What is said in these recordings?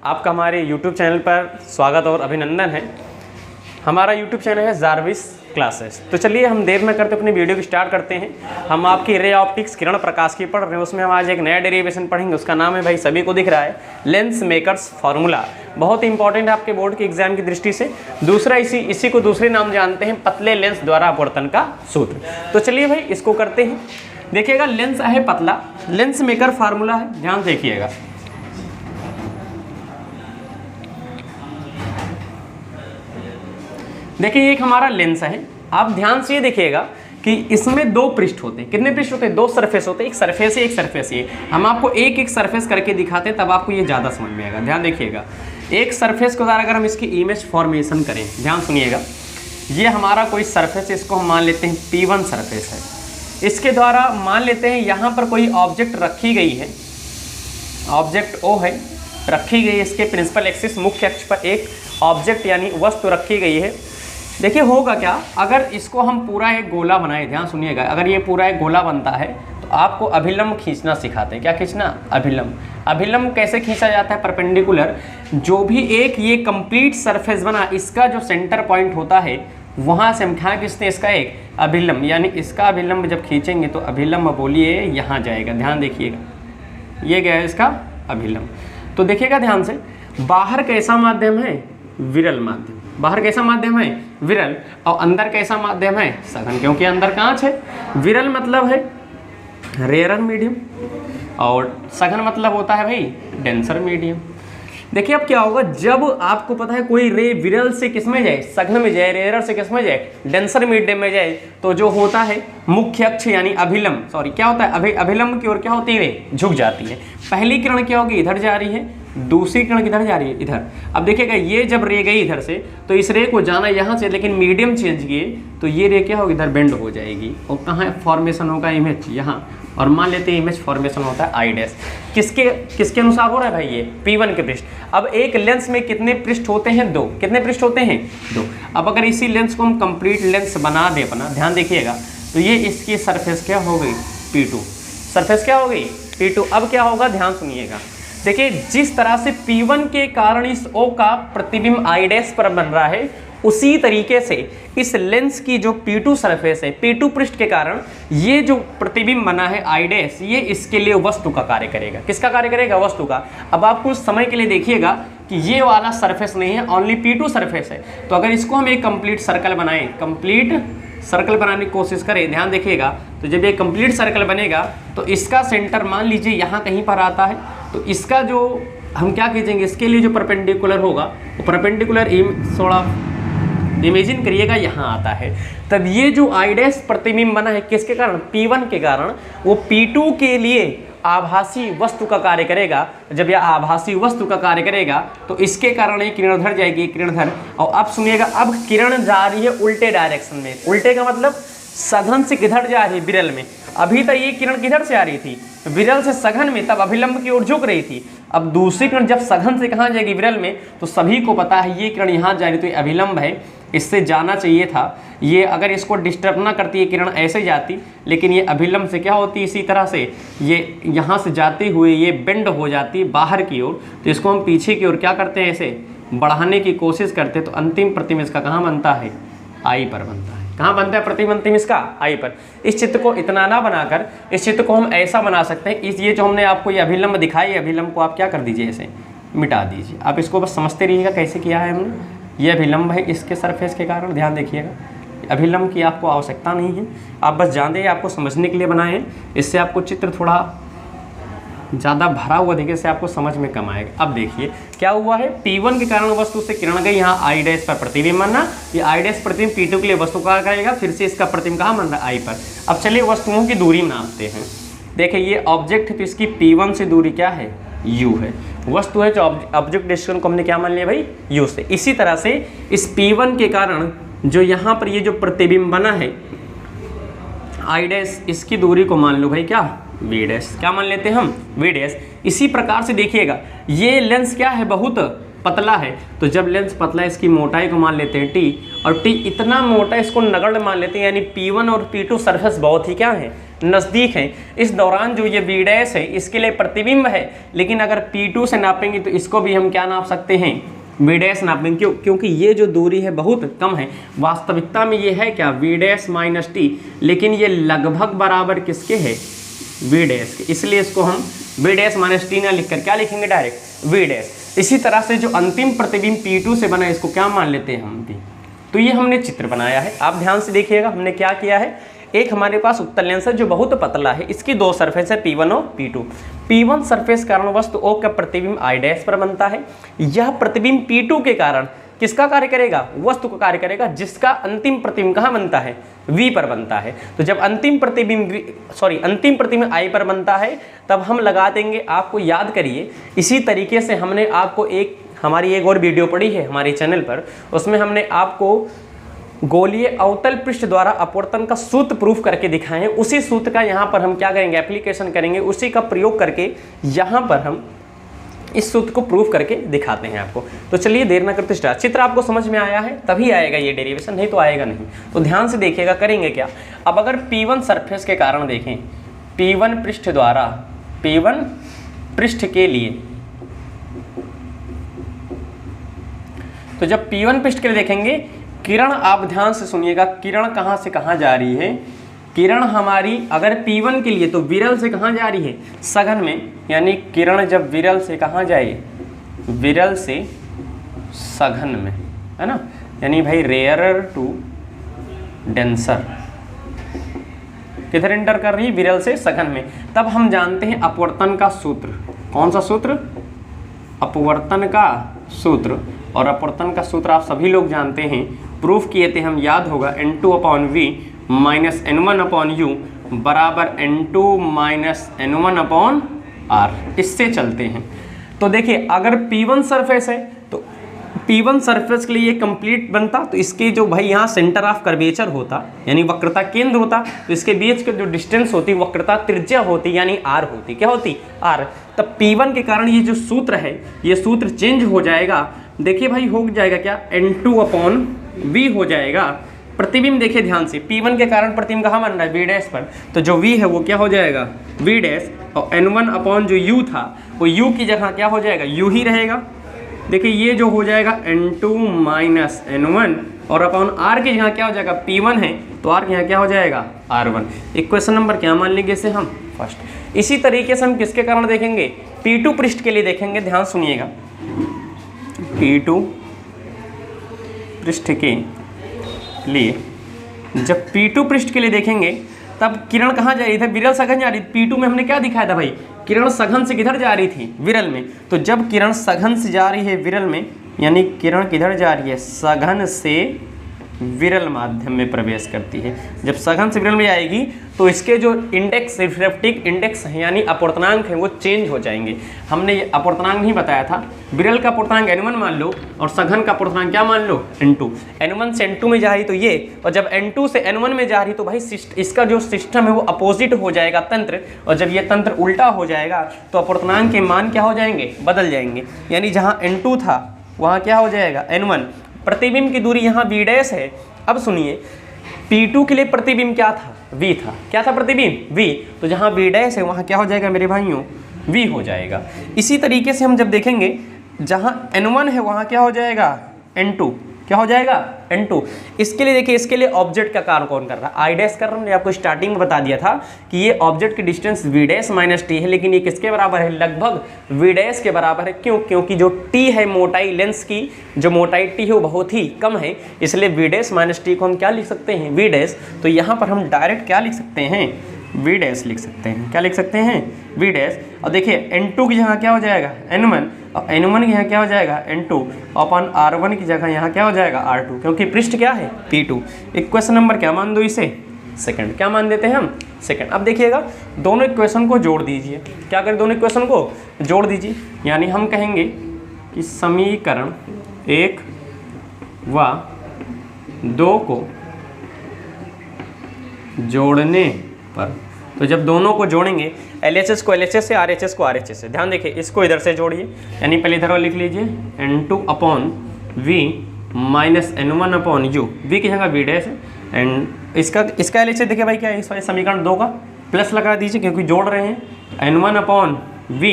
आपका हमारे YouTube channel पर स्वागत और अभिनंदन है। हमारा YouTube चैनल है जारविस क्लासेस। तो चलिए हम देर न करते अपनी वीडियो को स्टार्ट करते हैं। हम आपकी रे ऑप्टिक्स किरण प्रकाश की पढ़ रहे हैं, उसमें हम आज एक नया डेरिवेशन पढ़ेंगे। उसका नाम है, भाई सभी को दिख रहा है, लेंस मेकर्स फार्मूला। बहुत इंपॉर्टेंट है आपके बोर्ड के एग्जाम की दृष्टि से। दूसरा इसी को दूसरे नाम जानते हैं, पतले लेंस द्वारा अपवर्तन का सूत्र। तो चलिए भाई इसको करते हैं। देखिएगा लेंस है पतला, लेंस मेकर फार्मूला है, ध्यान देखिएगा। देखिए एक हमारा लेंस है, आप ध्यान से ये देखिएगा कि इसमें दो पृष्ठ होते हैं। कितने पृष्ठ होते हैं? दो सरफेस होते हैं, एक सरफेस है एक सरफेस है। हम आपको एक एक सरफेस करके दिखाते हैं, तब आपको ये ज़्यादा समझ में आएगा। ध्यान देखिएगा, एक सरफेस के द्वारा अगर हम इसकी इमेज फॉर्मेशन करें, ध्यान सुनिएगा, ये हमारा कोई सरफेस है, इसको हम मान लेते हैं P1 सरफेस है। इसके द्वारा मान लेते हैं यहाँ पर कोई ऑब्जेक्ट रखी गई है, ऑब्जेक्ट O है, रखी गई है। इसके प्रिंसिपल एक्सिस मुख्य अक्ष पर एक ऑब्जेक्ट यानी वस्तु रखी गई है। देखिए होगा क्या, अगर इसको हम पूरा एक गोला बनाए, ध्यान सुनिएगा, अगर ये पूरा एक गोला बनता है तो आपको अभिलंब खींचना सिखाते हैं। क्या खींचना? अभिलंब। अभिलंब कैसे खींचा जाता है? परपेंडिकुलर। जो भी एक ये कंप्लीट सरफेस बना, इसका जो सेंटर पॉइंट होता है वहाँ से हम क्या खींचते हैं? इसका एक अभिलंब, यानी इसका अभिलंब जब खींचेंगे तो अभिलंब बोलिए यहाँ जाएगा। ध्यान देखिएगा, ये गया इसका अभिलंब। तो देखिएगा ध्यान से, बाहर कैसा माध्यम है? विरल माध्यम। बाहर कैसा माध्यम है? विरल। और अंदर कैसा माध्यम है? सघन, क्योंकि अंदर कांच है। विरल मतलब है रेयर मीडियम और सघन मतलब होता है भाई डेंसर मीडियम। देखिए अब क्या होगा, जब आपको पता है कोई रे विरल से किस में जाए? सघन में जाए। रेयर से किस में जाए? डेंसर मीडियम में जाए। तो जो होता है मुख्य अक्ष यानी अभिलंब, सॉरी क्या होता है, अभिलंब की ओर क्या होती है? झुक जाती है। पहली किरण क्या होगी? इधर जा रही है, दूसरी किरण किधर जा रही है? इधर। अब देखिएगा ये जब रे गई इधर से, तो इस रे को जाना यहाँ से, लेकिन मीडियम चेंज किए तो ये रे क्या होगी? इधर बेंड हो जाएगी। और कहाँ फॉर्मेशन होगा इमेज? यहाँ। और मान लेते हैं इमेज फॉर्मेशन होता है आई डैश। किसके अनुसार हो रहा है भाई? ये P1 के पृष्ठ। अब एक लेंस में कितने पृष्ठ होते हैं? दो। कितने पृष्ठ होते हैं? दो। अब अगर इसी लेंस को हम कंप्लीट लेंस बना दे अपना, ध्यान देखिएगा, तो ये इसकी सरफेस क्या हो गई? P2। सरफेस क्या हो गई? P2। अब क्या होगा? ध्यान सुनिएगा। देखिए जिस तरह से P1 के कारण इस O का प्रतिबिंब आई डैश पर बन रहा है, उसी तरीके से इस लेंस की जो P2 सरफेस है, P2 पृष्ठ के कारण ये जो प्रतिबिंब बना है आई डैश, ये इसके लिए वस्तु का कार्य करेगा। किसका कार्य करेगा? वस्तु का। अब आप कुछ समय के लिए देखिएगा कि ये वाला सरफेस नहीं है, ओनली P2 सरफेस है। तो अगर इसको हम एक कंप्लीट सर्कल बनाएं, कंप्लीट सर्कल बनाने की कोशिश करें, ध्यान देखिएगा, तो जब ये कंप्लीट सर्कल बनेगा तो इसका सेंटर मान लीजिए यहाँ कहीं पर आता है। तो इसका जो हम क्या खींचेंगे, इसके लिए जो परपेंडिकुलर होगा वो परपेंडिकुलर थोड़ा इमेजिन करिएगा यहाँ आता है। तब ये जो आई डैश प्रतिबिंब बना है किसके कारण? P1 के कारण, वो P2 के लिए आभासी वस्तु का कार्य करेगा। जब यह आभासी वस्तु का कार्य करेगा तो इसके कारण ये किरण उधर जाएगी, किरण उधर। और अब सुनिएगा, अब किरण जा रही है उल्टे डायरेक्शन में। उल्टे का मतलब सघन से किधर जा रही है? विरल में। अभी तक ये किरण किधर से आ रही थी? विरल से सघन में, तब अभिलंब की ओर झुक रही थी। अब दूसरी किरण जब सघन से कहाँ जाएगी? विरल में। तो सभी को पता है ये किरण यहाँ जा रही, तो ये अभिलंब है, इससे जाना चाहिए था। ये अगर इसको डिस्टर्ब ना करती, ये किरण ऐसे जाती, लेकिन ये अभिलंब से क्या होती? इसी तरह से ये यहाँ से जाते हुए ये बेंड हो जाती है बाहर की ओर। तो इसको हम पीछे की ओर क्या करते हैं? ऐसे बढ़ाने की कोशिश करते हैं। तो अंतिम प्रतिबिंब इसका कहाँ बनता है? आई पर बनता है। कहाँ बनता है प्रतिबिंब अंतिम इसका? आई पर। इस चित्र को इतना ना बनाकर इस चित्र को हम ऐसा बना सकते हैं। ये जो हमने आपको ये अभिलंब दिखाई, अभिलंब को आप क्या कर दीजिए? ऐसे मिटा दीजिए। आप इसको बस समझते रहिएगा कैसे किया है हमने। ये अभिलंब है इसके सरफेस के कारण, ध्यान देखिएगा। अभिलंब की आपको आवश्यकता नहीं है, आप बस जान दें आपको समझने के लिए बनाए हैं। इससे आपको चित्र थोड़ा ज़्यादा भरा हुआ देखिए, से आपको समझ में कम आएगा। अब देखिए क्या हुआ है, P1 के कारण वस्तु से किरण गई, यहाँ आई डैश पर प्रतिबिंब बनना। ये आई डैश प्रतिबिंब P2 के लिए वस्तु का करेगा, फिर से इसका प्रतिबिंब कहाँ बन रहा है? आई पर। अब चलिए वस्तुओं की दूरी नापते हैं। देखिए ये ऑब्जेक्ट है, तो इसकी P1 से दूरी क्या है? U है। वस्तु है जो ऑब्जेक्ट डिस्टेंस को हमने क्या मान लिया भाई? U से। इसी तरह से इस P1 के कारण जो यहाँ पर ये जो प्रतिबिंब बना है आई डैश, इसकी दूरी को मान लो भाई क्या? V dash. क्या मान लेते हैं हम? V dash. इसी प्रकार से देखिएगा ये लेंस क्या है? बहुत पतला है। तो जब लेंस पतला है इसकी मोटाई को मान लेते हैं T, और T इतना मोटा इसको नगण्य मान लेते हैं, यानी P1 और P2 सरफेस बहुत ही क्या है? नज़दीक हैं, इस दौरान जो ये V डैश है इसके लिए प्रतिबिंब है, लेकिन अगर P2 से नापेंगे तो इसको भी हम क्या नाप सकते हैं, V डैश नापेंगे। क्यों? क्योंकि ये जो दूरी है बहुत कम है। वास्तविकता में ये है क्या, V डैश माइनस टी, लेकिन ये लगभग बराबर किसके है, V डैश के, इसलिए इसको हम V डैश माइनस टी ना लिखकर क्या लिखेंगे, डायरेक्ट V डैश। इसी तरह से जो अंतिम प्रतिबिंब P2 से बना इसको क्या मान लेते हैं हम भी। तो ये हमने चित्र बनाया है, आप ध्यान से देखिएगा हमने क्या किया है। एक हमारे पास उत्तल लेंस है जो बहुत पतला है, इसकी दो सरफेस है P1 और P2। P1 सरफेस कारण वस्तु O का प्रतिबिंब I डैश पर बनता है। यह प्रतिबिंब P2 के कारण किसका कार्य करेगा, वस्तु का कार्य करेगा, जिसका अंतिम प्रतिबिंब कहाँ बनता है, V पर बनता है। तो जब अंतिम प्रतिबिंब I पर बनता है तब हम लगा देंगे, आपको याद करिए। इसी तरीके से हमने आपको हमारी एक और वीडियो पड़ी है हमारे चैनल पर, उसमें हमने आपको गोलीय अवतल पृष्ठ द्वारा अपवर्तन का सूत्र प्रूफ करके दिखाए हैं। उसी सूत्र का यहाँ पर हम क्या करेंगे, एप्लीकेशन करेंगे, उसी का प्रयोग करके यहाँ पर हम इस सूत्र को प्रूफ करके दिखाते हैं आपको। तो चलिए देर न करते स्टार्ट। चित्र आपको समझ में आया है तभी आएगा ये डेरिवेशन, नहीं तो आएगा नहीं। तो ध्यान से देखिएगा, करेंगे क्या। अब अगर P1 सरफेस के कारण देखें, P1 पृष्ठ द्वारा, P1 पृष्ठ के लिए, तो जब P1 पृष्ठ के लिए देखेंगे, किरण आप ध्यान से सुनिएगा, किरण कहाँ से कहाँ जा रही है। किरण हमारी अगर P1 के लिए तो विरल से कहाँ जा रही है, सघन में, यानी किरण जब विरल से कहाँ जाए, विरल से सघन में, है ना, यानी भाई रेयरर टू डेंसर, किधर एंटर कर रही है, विरल से सघन में। तब हम जानते हैं अपवर्तन का सूत्र। कौन सा सूत्र, अपवर्तन का सूत्र। और अपवर्तन का सूत्र आप सभी लोग जानते हैं, प्रूफ किए थे हम, याद होगा, N2/V माइनस N1/U बराबर N2 माइनस N1/R। इससे चलते हैं। तो देखिए अगर P1 सरफेस है तो P1 सरफेस के लिए ये कंप्लीट बनता, तो इसके जो भाई यहाँ सेंटर ऑफ कर्वेचर होता, यानी वक्रता केंद्र होता, तो इसके बीच के जो डिस्टेंस होती, वक्रता त्रिज्या होती, यानी R होती। क्या होती, R। तब P1 के कारण ये जो सूत्र है, ये सूत्र चेंज हो जाएगा। देखिए भाई हो जाएगा क्या, N2/V हो जाएगा। प्रतिबिंब देखिए ध्यान से, P1 के कारण प्रतिबिंब कहाँ बन रहा है, V डैश पर, तो जो V है वो क्या हो जाएगा, V डैश, और N1 जो U था वो U की जगह क्या हो जाएगा, U ही रहेगा। देखिए ये जो हो जाएगा N2 माइनस N1, और अपॉन R की जगह क्या हो जाएगा, P1 है तो R की यहाँ क्या हो जाएगा, R1। इक्वेशन नंबर क्या मान लेंगे इसे हम, फर्स्ट। इसी तरीके से हम किसके कारण देखेंगे, P2 पृष्ठ के लिए देखेंगे। ध्यान सुनिएगा, P2 पृष्ठ के लिए, जब P2 पृष्ठ के लिए देखेंगे तब किरण कहाँ जा रही थी, विरल सघन जा रही थी। P2 में हमने क्या दिखाया था भाई, किरण सघन से किधर जा रही थी, विरल में। तो जब किरण सघन से जा रही है विरल में, यानी किरण किधर जा रही है, सघन से विरल माध्यम में प्रवेश करती है। जब सघन से विरल में जाएगी तो इसके जो इंडेक्स, रिफ्रैक्टिव इंडेक्स है यानी अपवर्तनांक है, वो चेंज हो जाएंगे। हमने ये अपवर्तनांक नहीं बताया था, विरल का अपवर्तनांक N1 मान लो और सघन का अपवर्तनांक क्या मान लो, N2। N1 से N2 में जा रही तो ये, और जब N2 से N1 में जा रही तो भाई इसका जो सिस्टम है वो अपोजिट हो जाएगा, तंत्र। और जब ये तंत्र उल्टा हो जाएगा तो अपवर्तनांक के मान क्या हो जाएंगे, बदल जाएंगे। यानी जहाँ N2 था वहाँ क्या हो जाएगा, N1। प्रतिबिंब की दूरी यहाँ V डैश है। अब सुनिए, P2 के लिए प्रतिबिंब क्या था, V था। क्या था प्रतिबिंब, V। तो जहाँ V डैश है वहाँ क्या हो जाएगा मेरे भाइयों, V हो जाएगा। इसी तरीके से हम जब देखेंगे, जहाँ N1 है वहाँ क्या हो जाएगा, N2। क्या हो जाएगा, N2। इसके लिए देखिए, इसके लिए ऑब्जेक्ट का कार्य कौन कर रहा है, I डैश कर रहा है। मैंने आपको स्टार्टिंग में बता दिया था कि ये ऑब्जेक्ट की distance V dash minus T है, लेकिन ये किसके बराबर है, लगभग V डैश के बराबर है। क्यों, क्योंकि जो T है मोटाई, लेंस की जो मोटाई T है वो बहुत ही कम है, इसलिए V डैश माइनस टी को हम क्या लिख सकते हैं, V डैश। तो यहाँ पर हम डायरेक्ट क्या लिख सकते हैं, V डैश लिख सकते हैं। क्या लिख सकते हैं, V डैश। और देखिए N2 की जगह क्या हो जाएगा, N1, और N1 की यहाँ क्या हो जाएगा, N2, अपन R1 की जगह यहाँ क्या हो जाएगा, R2, क्योंकि पृष्ठ क्या है, P2। इक्वेशन नंबर क्या मान दो इसे, सेकंड। क्या मान देते हैं हम, सेकंड। अब देखिएगा दोनों इक्वेशन को जोड़ दीजिए। क्या करें, दोनों इक्वेशन को जोड़ दीजिए। यानी हम कहेंगे कि समीकरण 1 व 2 को जोड़ने पर, तो जब दोनों को जोड़ेंगे, LHS को LHS से, RHS को RHS से। ध्यान देखिए, इसको इधर से जोड़िए, यानी पहले इधर लिख लीजिए N2/V माइनस N1/U। V की जगह V डैश है, एंड इसका LHS देखिए भाई क्या है, इस वाले समीकरण 2 का प्लस लगा दीजिए क्योंकि जोड़ रहे हैं, N1 upon V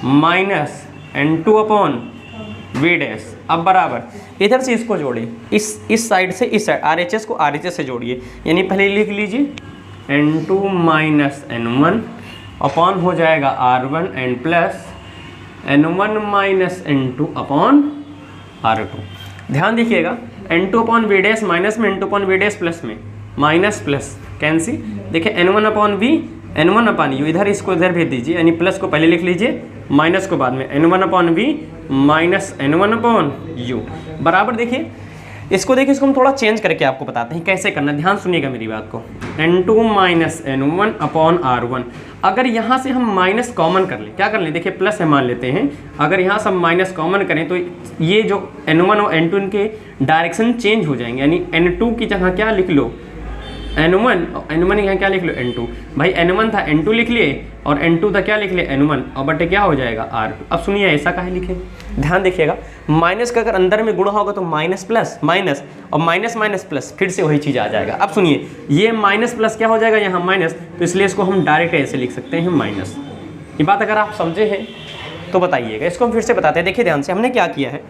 minus N2 upon V dash. अब बराबर इधर से इसको जोड़िए, इस साइड से इस साइड RHS को RHS से जोड़िए, यानी पहले लिख लीजिए N2 माइनस N1 अपॉन हो जाएगा R1 and plus N1 minus N2 upon R2। ध्यान देखिएगा N2 upon V dash minus में, N2 upon V dash plus में, माइनस प्लस कैंसिल। देखिए N1 upon V, N1 upon U, इधर इसको इधर भेज दीजिए, यानी प्लस को पहले लिख लीजिए, माइनस को बाद में, N1 upon V minus N1 upon U बराबर। देखिए इसको हम थोड़ा चेंज करके आपको बताते हैं कैसे करना, ध्यान सुनिएगा मेरी बात को। N2 minus N1 upon R1, अगर यहाँ से हम माइनस कॉमन कर लें, क्या कर लें, देखिए प्लस है मान लेते हैं, अगर यहाँ से हम माइनस कॉमन करें तो ये जो N1 और N2 इनके डायरेक्शन चेंज हो जाएंगे, यानी N2 की जगह क्या लिख लो N1 और N1 यहाँ क्या लिख लो N2। भाई N1 था N2 लिख लिए और N2 था क्या लिख लिए N1 और बटे क्या हो जाएगा R2। अब सुनिए ऐसा काहे लिखे, ध्यान देखिएगा, माइनस का अगर अंदर में गुणा होगा तो माइनस प्लस माइनस और माइनस माइनस प्लस फिर से वही चीज़ आ जाएगा। अब सुनिए ये माइनस प्लस क्या हो जाएगा यहाँ माइनस, तो इसलिए इसको हम डायरेक्ट ऐसे लिख सकते हैं माइनस। ये बात अगर आप समझे हैं तो बताइएगा, इसको हम फिर से बताते हैं। देखिए ध्यान से हमने क्या किया है,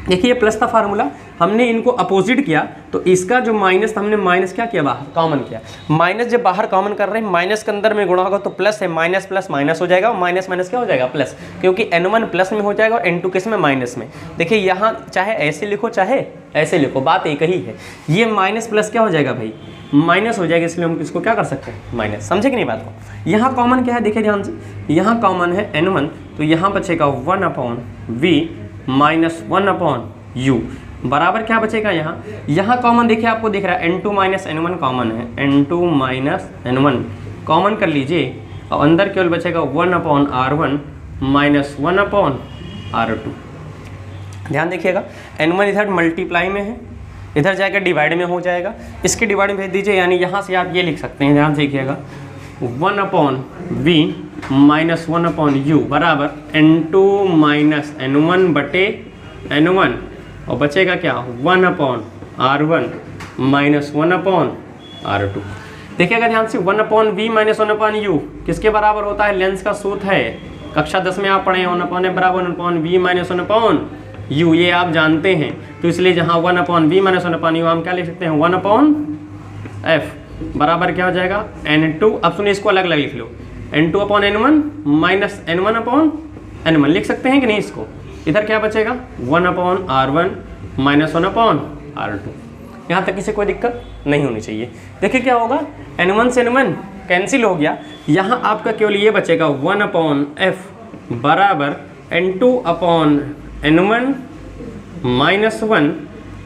देखिए ये प्लस था फार्मूला, हमने इनको अपोजिट किया तो इसका जो माइनस था हमने माइनस क्या किया, बाहर कॉमन किया। माइनस जब बाहर कॉमन कर रहे हैं, माइनस के अंदर में गुणा होगा तो प्लस है, माइनस प्लस माइनस हो जाएगा और माइनस माइनस क्या हो जाएगा प्लस, क्योंकि N1 प्लस में हो जाएगा और N2 किस में माइनस में। देखिए यहाँ चाहे ऐसे लिखो चाहे ऐसे लिखो, बात एक ही है। ये माइनस प्लस क्या हो जाएगा भाई, माइनस हो जाएगा, इसलिए हम इसको क्या कर सकते हैं माइनस। समझे कि नहीं बात को। यहाँ कॉमन क्या है, देखिए ध्यान से, यहाँ कॉमन है N1 तो यहाँ बचेगा 1 upon V minus 1 upon U बराबर क्या बचेगा, यहाँ कॉमन देखिए आपको दिख रहा है N2 माइनस N1 कॉमन है, N2 माइनस N1 कॉमन कर लीजिए और अंदर केवल बचेगा 1 upon R1 minus 1 upon R2। ध्यान देखिएगा N1 इधर मल्टीप्लाई में है, इधर जाएगा डिवाइड में हो जाएगा, इसके डिवाइड में भेज दीजिए, यानी यहाँ से आप ये लिख सकते हैं, ध्यान देखिएगा 1 upon V minus 1 upon U बराबर N2 माइनस N1 बटे N1 और बचेगा क्या 1 upon R1 minus 1 upon R2। देखिएगा ध्यान से 1 upon V minus 1 upon U किसके बराबर होता है, लेंस का सूत्र है, कक्षा 10 में आप पढ़े हैं, 1 अपॉन ए बराबर 1 upon V minus 1 upon U, ये आप जानते हैं। तो इसलिए जहाँ 1 upon V minus 1 upon U हम क्या लिख सकते हैं 1 अपॉन F बराबर क्या हो जाएगा N2। अब सुनिए इसको अलग अलग लिख लो, N2 upon N1 minus N1 upon N1 लिख सकते हैं कि नहीं इसको। इधर क्या बचेगा 1 upon R1 minus 1 upon R2। यहाँ तक किसी कोई दिक्कत नहीं होनी चाहिए। देखिए क्या होगा N1 से N1 कैंसिल हो गया, यहाँ आपका केवल ये बचेगा 1 अपॉन F बराबर N2 upon N1 minus 1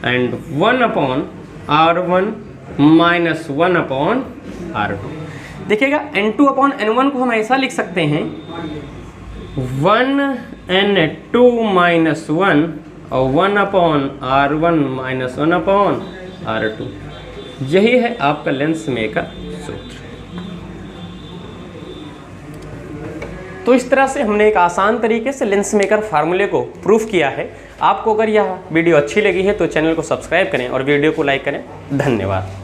and 1 upon R1 minus 1 upon R2। देखिएगा N2 अपॉन N1 को हम ऐसा लिख सकते हैं 1N2 माइनस 1 और 1 upon R1 minus 1 upon R2। यही है आपका लेंस मेकर सूत्र। तो इस तरह से हमने एक आसान तरीके से लेंस मेकर फार्मूले को प्रूफ किया है। आपको अगर यह वीडियो अच्छी लगी है तो चैनल को सब्सक्राइब करें और वीडियो को लाइक करें। धन्यवाद।